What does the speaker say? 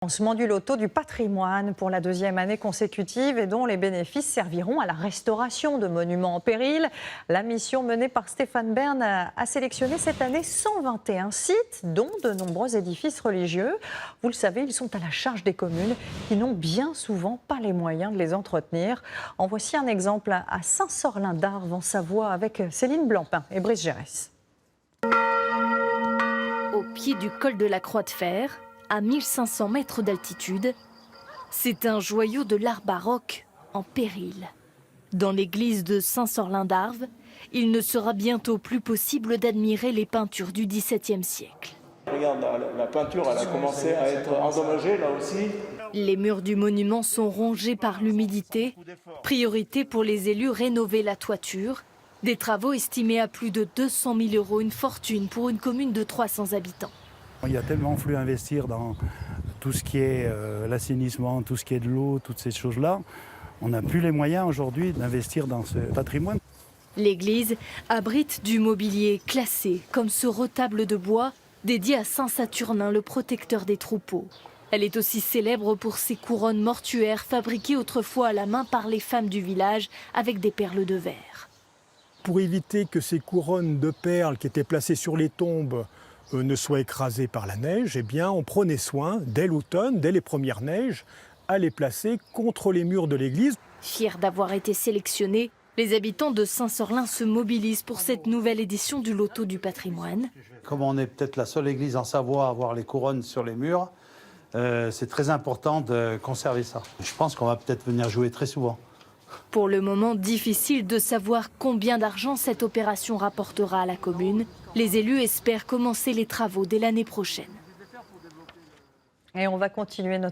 Lancement du loto du patrimoine pour la deuxième année consécutive et dont les bénéfices serviront à la restauration de monuments en péril. La mission menée par Stéphane Bern a sélectionné cette année 121 sites, dont de nombreux édifices religieux. Vous le savez, ils sont à la charge des communes qui n'ont bien souvent pas les moyens de les entretenir. En voici un exemple à Saint-Sorlin-d'Arves en Savoie avec Céline Blampin et Brice Gérès. Au pied du col de la Croix de Fer, à 1500 mètres d'altitude, c'est un joyau de l'art baroque en péril. Dans l'église de Saint-Sorlin-d'Arves, il ne sera bientôt plus possible d'admirer les peintures du XVIIe siècle. Regarde, la peinture, elle a commencé à être endommagée là aussi. Les murs du monument sont rongés par l'humidité. Priorité pour les élus, rénover la toiture. Des travaux estimés à plus de 200 000 €, une fortune pour une commune de 300 habitants. Il y a tellement fallu investir dans tout ce qui est l'assainissement, tout ce qui est de l'eau, toutes ces choses-là. On n'a plus les moyens aujourd'hui d'investir dans ce patrimoine. L'église abrite du mobilier classé, comme ce retable de bois dédié à Saint-Saturnin, le protecteur des troupeaux. Elle est aussi célèbre pour ses couronnes mortuaires fabriquées autrefois à la main par les femmes du village avec des perles de verre. Pour éviter que ces couronnes de perles qui étaient placées sur les tombes ne soient écrasées par la neige, eh bien, on prenait soin, dès l'automne, dès les premières neiges, à les placer contre les murs de l'église. Fiers d'avoir été sélectionnés, les habitants de Saint-Sorlin se mobilisent pour cette nouvelle édition du Loto du patrimoine. Comme on est peut-être la seule église en Savoie à avoir les couronnes sur les murs, c'est très important de conserver ça. Je pense qu'on va peut-être venir jouer très souvent. Pour le moment, difficile de savoir combien d'argent cette opération rapportera à la commune. Les élus espèrent commencer les travaux dès l'année prochaine. Et on va continuer notre